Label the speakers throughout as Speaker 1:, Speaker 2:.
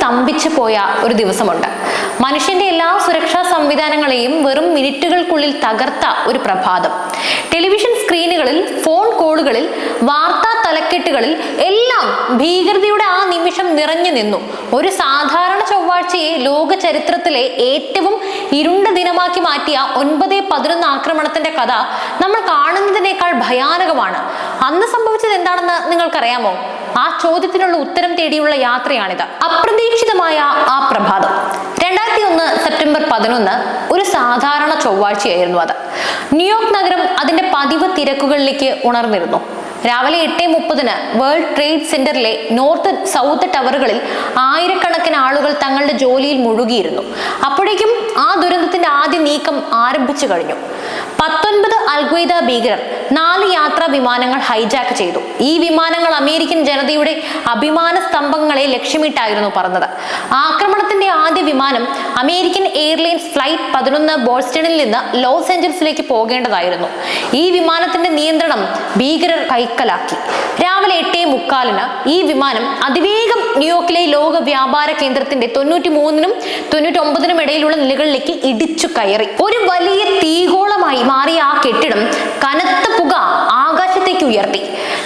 Speaker 1: സ്തംഭിച്ചു പോയ ഒരു ദിവസമുണ്ട്. മനുഷ്യന്റെ എല്ലാ സുരക്ഷാ സംവിധാനങ്ങളെയും വെറും മിനിറ്റുകൾക്കുള്ളിൽ തകർത്ത ഒരു പ്രഭാതം. ടെലിവിഷൻ സ്ക്രീനുകളിൽ, ഫോൺ കോളുകളിൽ, വാർത്താ തലക്കെട്ടുകളിൽ എല്ലാം ഭീകരതയുടെ ആ നിമിഷം നിറഞ്ഞു നിന്നു. ഒരു സാധാരണ ചൊവ്വാഴ്ചയെ ലോക ചരിത്രത്തിലെ ഏറ്റവും ഇരുണ്ട ദിനമാക്കി മാറ്റിയ 9/11 ആക്രമണത്തിന്റെ കഥ നമ്മൾ കാണുന്നതിനേക്കാൾ ഭയാനകമാണ്. അന്ന് സംഭവിച്ചത് എന്താണെന്ന് നിങ്ങൾക്കറിയാമോ? ആ ചോദ്യത്തിനുള്ള ഉത്തരം തേടിയുള്ള യാത്രയാണിത്. അപ്രതീക്ഷിതമായ ആ പ്രഭാതം 2001 സെപ്റ്റംബർ 11 ഒരു സാധാരണ ചൊവ്വാഴ്ചയായിരുന്നു അത്. ന്യൂയോർക്ക് നഗരം അതിന്റെ പതിവ് തിരക്കുകളിലേക്ക് ഉണർന്നിരുന്നു. രാവിലെ 8:30 വേൾഡ് ട്രേഡ് സെന്ററിലെ നോർത്ത് സൗത്ത് ടവറുകളിൽ ആയിരക്കണക്കിന് ആളുകൾ തങ്ങളുടെ ജോലിയിൽ മുഴുകിയിരുന്നു. അപ്പോഴേക്കും ആ ദുരന്തത്തിന്റെ ആദ്യ നീക്കം ആരംഭിച്ചു കഴിഞ്ഞു. 19 അൽഖ്വയ്ദ ഭീകരർ 4 യാത്രാ വിമാനങ്ങൾ ഹൈജാക്ക് ചെയ്തു. ഈ വിമാനങ്ങൾ അമേരിക്കൻ ജനതയുടെ അഭിമാന സ്തംഭങ്ങളെ ലക്ഷ്യമിട്ടായിരുന്നു പറന്നത്. ആക്രമണത്തിന്റെ ആദ്യ വിമാനം അമേരിക്കൻ എയർലൈൻസ് ഫ്ലൈറ്റ് 11 ബോസ്റ്റണിൽ നിന്ന് ലോസ് ഏഞ്ചൽസിലേക്ക് പോകേണ്ടതായിരുന്നു. ഈ വിമാനത്തിന്റെ നിയന്ത്രണം ഭീകരർ കൈക്കലാക്കി. രാവിലെ 8:45 ഈ വിമാനം അതിവേഗം ന്യൂയോർക്കിലെ ലോക വ്യാപാര കേന്ദ്രത്തിന്റെ 93നും 99നും ഇടയിലുള്ള നിലകളിലേക്ക് ഇടിച്ചു കയറി. ഒരു വലിയ തീഗോളമായി മാറിയ ആ കെട്ടിടം കനത്ത പുക ആകാശത്തേക്ക് ഉയർത്തി.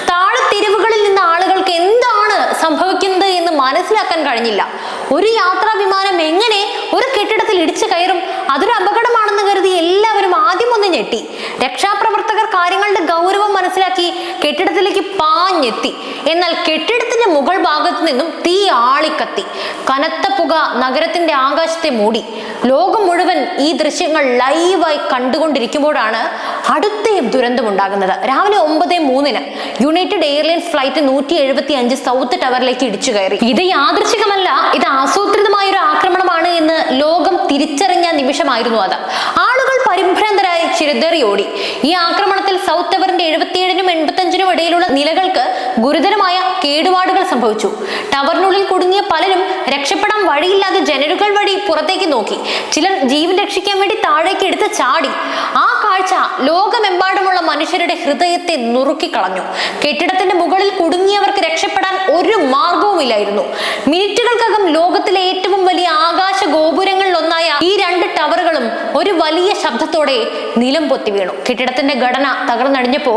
Speaker 1: താഴെ തെരുവുകളിൽ നിന്ന് ആളുകൾക്ക് എന്താണ് സംഭവിക്കുന്നത് എന്ന് മനസ്സിലാക്കാൻ കഴിഞ്ഞില്ല. ഒരു യാത്രാ വിമാനം എങ്ങനെ ഒരു കെട്ടിടത്തിൽ ഇടിച്ചു കയറും? അതൊരു അപകടമാണെന്ന് കരുതി എല്ലാവരും ആദ്യം ഒന്ന് ഞെട്ടി. രക്ഷാപ്രവർത്തകർ കാര്യങ്ങളുടെ ഗൗരവം മനസ്സിലാക്കി കെട്ടിടത്തിലേക്ക് പാഞ്ഞെത്തി. എന്നാൽ കെട്ടിടത്തിന്റെ മുകൾ ഭാഗത്തു നിന്നും തീ ആളിക്കത്തി. കനത്ത പുക നഗരത്തിന്റെ ആകാശത്തെ മൂടി. ലോകം മുഴുവൻ ഈ ദൃശ്യങ്ങൾ ലൈവായി കണ്ടുകൊണ്ടിരിക്കുമ്പോഴാണ് അടുത്ത ദുരന്തമുണ്ടാകുന്നത്. രാവിലെ 9:03 യുണൈറ്റഡ് എയർലൈൻസ് ഫ്ലൈറ്റ് 175 സൗത്ത് ടവറിലേക്ക് ഇടിച്ചു കയറി. ഇത് യാദൃച്ഛികമല്ല, ഇത് ആസൂത്രിതമായ ഒരു ആക്രമണമാണ് എന്ന് ലോകം തിരിച്ചറിഞ്ഞ നിമിഷമായിരുന്നു അത്. ആളുകൾ പരിഭ്രാന്തരായി ചിതറിയോടി. ഈ ആക്രമണത്തിൽ സൗത്ത് ടവറിന്റെ 77നും 85നും ഇടയിലുള്ള നിലകൾക്ക് ഗുരുതരമായ കേടുപാടുകൾ സംഭവിച്ചു. ടവറിനുള്ളിൽ കുടുങ്ങിയ പലരും രക്ഷപ്പെടാൻ വഴിയില്ലാതെ ജനലുകൾ വഴി പുറത്തേക്ക് നോക്കി. ചിലർ ജീവൻ രക്ഷിക്കാൻ വേണ്ടി താഴേക്ക് എടുത്ത് ചാടി. ആ കാഴ്ച ലോകമെമ്പാടുമുള്ള മനുഷ്യരുടെ ഹൃദയത്തെ നുറുക്കിക്കളഞ്ഞു. കെട്ടിടത്തിന്റെ മുകളിൽ കുടുങ്ങിയവർക്ക് രക്ഷപ്പെടാൻ ഒരു മാർഗവുമില്ലായിരുന്നു. മിനിറ്റുകൾക്കകം ലോകത്തിലെ ഏറ്റവും വലിയ ആകാശ ഗോപുരങ്ങളിൽ ഒന്നായ ഈ 2 ടവറുകളും ഒരു വലിയ ശബ്ദത്തോടെ നിലം പൊത്തി വീണു. കെട്ടിടത്തിന്റെ ഘടന തകർന്നടിഞ്ഞപ്പോ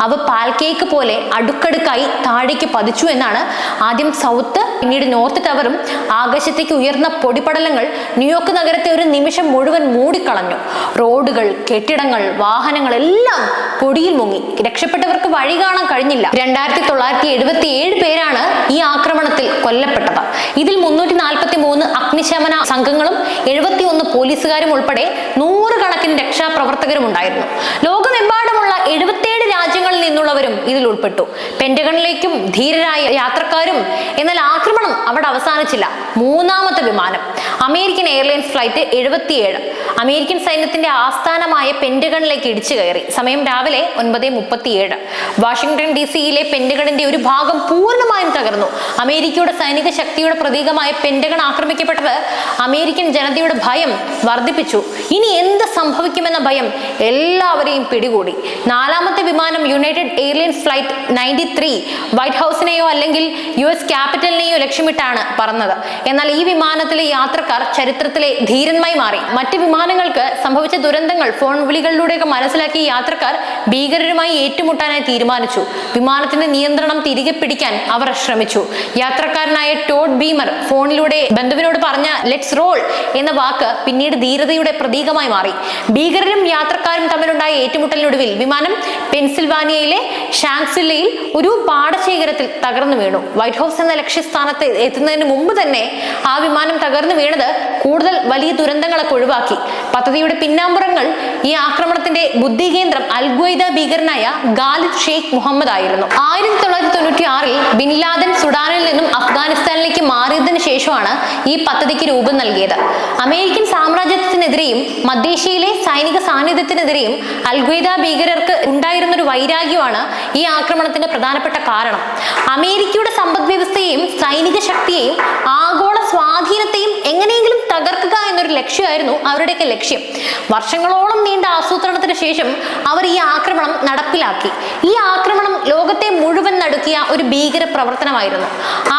Speaker 1: അവ പാൽക്കേക്ക് പോലെ അടുക്കടുക്കായി താഴേക്ക് പതിച്ചു എന്നാണ്. ആദ്യം സൗത്ത്, പിന്നീട് നോർത്ത് ടവറും ആകാശത്തേക്ക് ഉയർന്ന പൊടിപടലങ്ങൾ ന്യൂയോർക്ക് നഗരത്തെ ഒരു നിമിഷം മുഴുവൻ മൂടിക്കളഞ്ഞു. റോഡുകൾ, കെട്ടിടങ്ങൾ, വാഹനങ്ങൾ എല്ലാം പൊടിയിൽ മുങ്ങി. രക്ഷപ്പെട്ടവർക്ക് വഴി കാണാൻ കഴിഞ്ഞില്ല. 2977 പേരാണ് ഈ ആക്രമണത്തിൽ കൊല്ലപ്പെട്ടത്. ഇതിൽ 343 അഗ്നിശമന സംഘങ്ങളും 71 പോലീസുകാരും ഉൾപ്പെടെ 100 കണക്കിന് രക്ഷാപ്രവർത്തകരും ഉണ്ടായിരുന്നു. ലോകമെമ്പാടുമുള്ള 77 രാജ്യങ്ങളിൽ നിന്നുള്ളവരും ഇതിൽ ഉൾപ്പെട്ടു. പെന്റഗണിലേക്കും ധീരരായ യാത്രക്കാരും. എന്നാൽ ആക്രമണം അവിടെ അവസാനിച്ചില്ല. 3ാമത്തെ വിമാനം അമേരിക്കൻ എയർലൈൻസ് ഫ്ലൈറ്റ് 77 അമേരിക്കൻ സൈന്യത്തിന്റെ ആസ്ഥാനമായ പെന്റഗണിലേക്ക് ഇടിച്ചു കയറി. സമയം രാവിലെ 9:37. വാഷിംഗ്ടൺ DC-യിലെ പെന്റഗണിന്റെ ഒരു ഭാഗം പൂർണ്ണമായും തകർന്നു. അമേരിക്കയുടെ സൈനിക ശക്തിയുടെ പ്രതീകമായ പെന്റഗൺ ആക്രമിക്കപ്പെട്ടത് അമേരിക്കൻ ജനതയുടെ ഭയം വർദ്ധിപ്പിച്ചു. ഇനി എന്ത് സംഭവിക്കുമെന്ന ഭയം എല്ലാവരെയും പിടികൂടി. 4ാമത്തെ വിമാനം യുണൈറ്റഡ് എയർലൈൻസ് ഫ്ലൈറ്റ് 93 വൈറ്റ് ഹൗസിനെയോ അല്ലെങ്കിൽ US ക്യാപിറ്റലിനെയോ ലക്ഷ്യമിട്ടാണ് പറന്നത്. എന്നാൽ ഈ വിമാനത്തിലെ യാത്രക്കാർ ചരിത്രത്തിലെ ധീരന്മായി മാറി. മറ്റ് വിമാനങ്ങൾക്ക് സംഭവിച്ച ദുരന്തങ്ങൾ ഫോൺ വിളികളിലൂടെയൊക്കെ മനസ്സിലാക്കിയ യാത്രക്കാർ ഭീകരരുമായി ഏറ്റുമുട്ടാനായി തീരുമാനിച്ചു. വിമാനത്തിന്റെ നിയന്ത്രണം തിരികെ പിടിക്കാൻ അവർ ശ്രമിച്ചു. യാത്രക്കാരനായ ടോഡ് ബീമർ ഫോണിലൂടെ ബന്ധുവിനോട് പറഞ്ഞ ലെറ്റ്സ് റോൾ എന്ന വാക്ക് പിന്നീട് ധീരതയുടെ പ്രതീകമായി മാറി. ഭീകരരും യാത്രക്കാരും തമ്മിലുണ്ടായ ഏറ്റുമുട്ടലിനൊടുവിൽ വിമാനം പെൻസിൽവാനിയയിലെ ഷാങ്സില്ലയിൽ ഒരു പാടശേഖരത്തിൽ തകർന്നു വീണു. വൈറ്റ് ഹൗസ് എന്ന ലക്ഷ്യസ്ഥാനത്ത് എത്തുന്നതിന് മുമ്പ് തന്നെ ആ വിമാനം തകർന്നു വീണത് കൂടുതൽ വലിയ ദുരന്തങ്ങളൊക്കെ ഒഴിവാക്കി. പദ്ധതിയുടെ പിന്നാമ്പുറങ്ങൾ ഈ ആക്രമണത്തിന്റെ ബുദ്ധികേന്ദ്രം അൽഖ്വയ്ദ ഭീകരനായ ഖാലിദ് ഷെയ്ഖ് മുഹമ്മദ് ആയിരുന്നു. 1996 ബിൻ ലാദൻ സുഡാനിൽ നിന്നും അഫ്ഗാനിസ്ഥാനിലേക്ക് മാറിയതിനു ശേഷമാണ് ഈ പദ്ധതിക്ക് രൂപം നൽകിയത്. അമേരിക്കൻ സാമ്രാജ്യത്തിനെതിരെയും മധ്യേഷ്യയിലെ സൈനിക സാന്നിധ്യത്തിനെതിരെയും അൽഖ്വയ്ദ ഭീകരർക്ക് ഉണ്ടായിരുന്നൊരു വൈരാഗ്യമാണ് ഈ ആക്രമണത്തിന്റെ പ്രധാനപ്പെട്ട കാരണം. അമേരിക്കയുടെ സമ്പദ് വ്യവസ്ഥയെയും സൈനിക ശക്തിയെയും ആഗോള സ്വാധീനത്തെയും എങ്ങനെയെങ്കിലും തകർക്കുക എന്നൊരു ലക്ഷ്യമായിരുന്നു അവരുടെയൊക്കെ ലക്ഷ്യം. വർഷങ്ങളോളം നീണ്ട ആസൂത്രണത്തിന് ശേഷം അവർ ഈ ആക്രമണം നടപ്പിലാക്കി. ഈ ആക്രമണം ലോകത്തെ മുഴുവൻ നടുക്കിയ ഒരു ഭീകര പ്രവർത്തനമായിരുന്നു.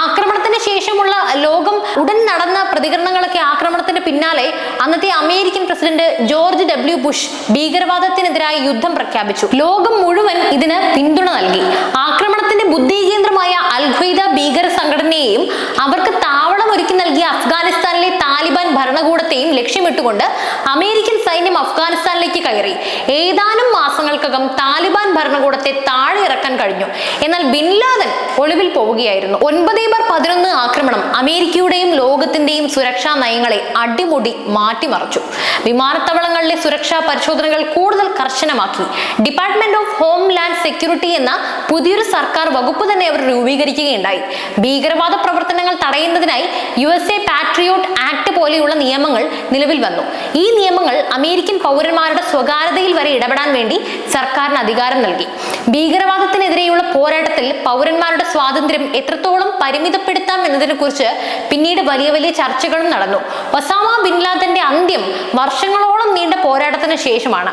Speaker 1: ആക്രമണത്തിന് ശേഷമുള്ള ലോകം ഉടൻ നടന്ന പ്രതികരണങ്ങളൊക്കെ ആക്രമണത്തിന്റെ പിന്നാലെ അന്നത്തെ American president George W Bush ഭീകരവാദത്തിനെതിരായി യുദ്ധം പ്രഖ്യാപിച്ചു. ലോകം മുഴുവൻ ഇതിന് പിന്തുണ നൽകി. ആക്രമണത്തിന്റെ ബുദ്ധികേന്ദ്രമായ അൽ ഖ്വയ്ദ ഭീകര സംഘടനയെയും അവർക്ക് താവളമൊരുക്കി നൽകിയ അഫ്ഗാനിസ്ഥാനിലെ താലിബാൻ ഭരണകൂടത്തെയും ലക്ഷ്യമിട്ടുകൊണ്ട് അമേരിക്കൻ സൈന്യം അഫ്ഗാനിസ്ഥാനിലേക്ക് കയറി. ഏതാനും മാസങ്ങൾക്കകം താലിബാൻ ഭരണകൂടത്തെ താഴെ ഇറക്കാൻ കഴിഞ്ഞു. എന്നാൽ ബിൻ ലാദൻ ഒളിവിൽ പോവുകയായിരുന്നു. 9/11 ആക്രമണം അമേരിക്കയുടെയും ലോകത്തിന്റെയും സുരക്ഷാ നയങ്ങളെ അടിമുടി മാറ്റിമറിച്ചു. വിമാനത്താവളങ്ങളിലെ സുരക്ഷാ പരിശോധനകൾ കൂടുതൽ കർശനമാക്കി. Department of home land security എന്ന പുതിയൊരു സർക്കാർ വകുപ്പ് തന്നെ അവർ രൂപീകരിക്കുകയുണ്ടായി. ഭീകരവാദ പ്രവർത്തനങ്ങൾ തടയുന്നതിനായി USA പാട്രിയോട്ട് ആക്ട് പോലെയുള്ള നിയമങ്ങൾ നിലവിൽ വന്നു. ഈ നിയമങ്ങൾ അമേരിക്കൻ പൗരന്മാരുടെ സ്വകാര്യതയിൽ വരെ ഇടപെടാൻ വേണ്ടി സർക്കാരിന് അധികാരം നൽകി. ഭീകരവാദത്തിനെതിരെയുള്ള പോരാട്ടത്തിൽ പൗരന്മാരുടെ സ്വാതന്ത്ര്യം എത്രത്തോളം പരിമിതപ്പെടുത്താം എന്നതിനെ കുറിച്ച് പിന്നീട് വലിയ വലിയ ചർച്ചകളും നടന്നു. ഒസാമ ബിൻ ലാദന്റെ അന്ത്യം വർഷങ്ങളോളം നീണ്ട പോരാട്ടത്തിന് ശേഷമാണ്.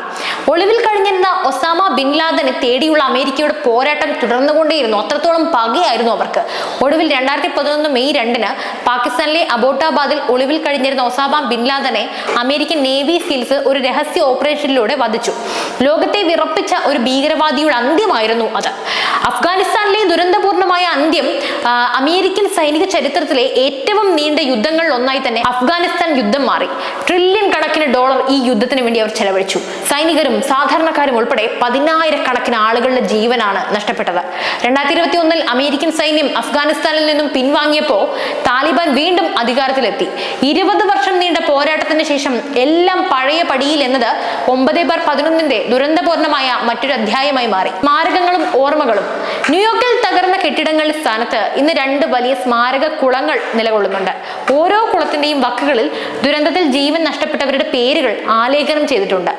Speaker 1: ഒളിവിൽ കഴിഞ്ഞിരുന്ന ഒസാമ ബിൻ ലാദനെ തേടിയുള്ള അമേരിക്കയുടെ പോരാട്ടം തുടർന്നുകൊണ്ടേയിരുന്നു. അത്രത്തോളം പകയായിരുന്നു അവർക്ക്. ഒടുവിൽ 2011 മെയ് 2 പാകിസ്ഥാനിലെ അബോട്ടാബാദിൽ ഒളിവിൽ കഴിഞ്ഞിരുന്ന ഒസാമ ബിൻ ലാദനെ അമേരിക്കൻ നേവി സീൽസ് ഒരു രഹസ്യ ഓപ്പറേഷനിലൂടെ വധിച്ചു. ലോകത്തെ വിറപ്പിച്ച ഒരു ഭീകരവാദിയുടെ അന്ത്യമായിരുന്നു അത്. അഫ്ഗാനിസ്ഥാനിലെ ദുരന്തപൂർണമായ അന്ത്യം അമേരിക്കൻ സൈനിക ചരിത്രത്തിലെ ഏറ്റവും നീണ്ട യുദ്ധങ്ങളിൽ ഒന്നായി തന്നെ അഫ്ഗാനിസ്ഥാൻ യുദ്ധം മാറി. ട്രില്യൺ കണക്കിന് ഡോളർ ഈ യുദ്ധത്തിന് വേണ്ടി അവർ ചെലവഴിച്ചു. സൈനികരും സാധാരണക്കാരും ഉൾപ്പെടെ 10,000-കണക്കിന് ആളുകളുടെ ജീവനാണ് നഷ്ടപ്പെട്ടത്. 2021 അമേരിക്കൻ സൈന്യം അഫ്ഗാനിസ്ഥാനിൽ നിന്നും പിൻവാങ്ങിയപ്പോൾ താലിബാൻ വീണ്ടും അധികാരത്തിലെത്തി. 20 വർഷം നീണ്ട പോരാട്ടത്തിന് ശേഷം എല്ലാം പഴയ പടിയിൽ എന്നത് 9/11 ദുരന്തപൂർണമായ മറ്റൊരു അധ്യായമായി മാറി. സ്മാരകങ്ങളും ഓർമ്മകളും. ന്യൂയോർക്കിൽ തകർന്ന കെട്ടിടങ്ങളുടെ സ്ഥാനത്ത് ഇന്ന് 2 വലിയ സ്മാരക കുളങ്ങൾ നിലകൊള്ളുന്നുണ്ട്. ഓരോ കുളത്തിന്റെയും വക്കുകളിൽ ദുരന്തത്തിൽ ജീവൻ നഷ്ടപ്പെട്ടവരുടെ പേരുകൾ ആലേഖനം ചെയ്തിട്ടുണ്ട്.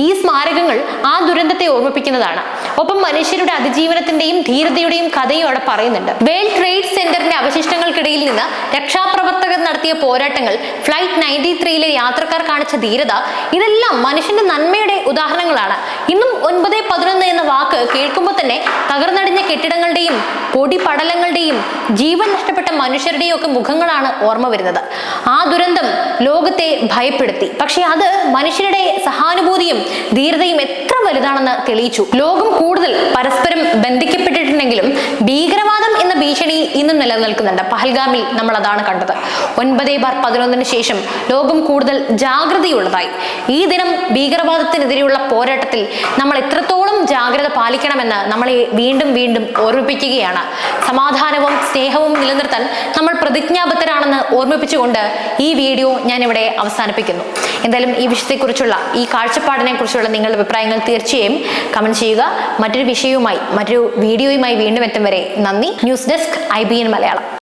Speaker 1: ഈ സ്മാരകങ്ങൾ ആ ദുരന്തത്തെ ഓർമ്മിപ്പിക്കുന്നതാണ്. ഒപ്പം മനുഷ്യരുടെ അതിജീവനത്തിന്റെയും ധീരതയുടെയും കഥയും അവിടെ പറയുന്നുണ്ട്. വേൾഡ് ട്രേഡ് സെന്ററിന്റെ അവശിഷ്ടങ്ങൾക്കിടയിൽ നിന്ന് രക്ഷാപ്രവർത്തകർ നടത്തിയ പോരാട്ടങ്ങൾ, ഫ്ലൈറ്റ് 93-ലെ യാത്രക്കാർ കാണിച്ച ധീരത, ഇതെല്ലാം മനുഷ്യന്റെ നന്മയുടെ ഉദാഹരണങ്ങളാണ്. ഇന്നും 9/11 എന്ന വാക്ക് കേൾക്കുമ്പോൾ തന്നെ തകർന്നടിഞ്ഞ കെട്ടിടങ്ങളുടെയും പൊടിപടലങ്ങളുടെയും ജീവൻ നഷ്ടപ്പെട്ട മനുഷ്യരുടെയും ഒക്കെ മുഖങ്ങളാണ് ഓർമ്മ വരുന്നത്. ആ ദുരന്തം ലോകത്തെ ഭയപ്പെടുത്തി. പക്ഷെ അത് മനുഷ്യരുടെ സഹാനുഭൂതിയും ധീരതയും എത്ര വലുതാണെന്ന് തെളിയിച്ചു. ലോകം കൂടുതൽ പരസ്പരം ബന്ധിക്കപ്പെട്ടിട്ടുണ്ടെങ്കിലും ഭീകരവാദം എന്ന ഭീഷണി ഇന്നും നിലനിൽക്കുന്നുണ്ട്. പഹൽഗാമിൽ നമ്മൾ അതാണ് കണ്ടത്. 9/11 ശേഷം ലോകം കൂടുതൽ ജാഗ്രതയുള്ളതായി. ഈ ദിനം ഭീകരവാദത്തിനെതിരെയുള്ള പോരാട്ടത്തിൽ നമ്മൾ എത്രത്തോളം ജാഗ്രത പാലിക്കണമെന്ന് നമ്മളെ വീണ്ടും വീണ്ടും ഓർമ്മിപ്പിക്കുകയാണ്. സമാധാനവും സ്നേഹവും നിലനിർത്താൻ നമ്മൾ പ്രതിജ്ഞാബദ്ധരാണെന്ന് ഓർമ്മിപ്പിച്ചുകൊണ്ട് ഈ വീഡിയോ ഞാൻ ഇവിടെ അവസാനിപ്പിക്കുന്നു. എന്തായാലും ഈ വിഷയത്തെക്കുറിച്ചുള്ള, ഈ കാഴ്ചപ്പാടിനെ കുറിച്ചുള്ള നിങ്ങളുടെ അഭിപ്രായങ്ങൾ തീർച്ചയായും കമന്റ് ചെയ്യുക. മറ്റൊരു വിഷയവുമായി, മറ്റൊരു വീഡിയോയുമായി വീണ്ടും എത്തും വരെ നന്ദി. News desk IBN Malayalam.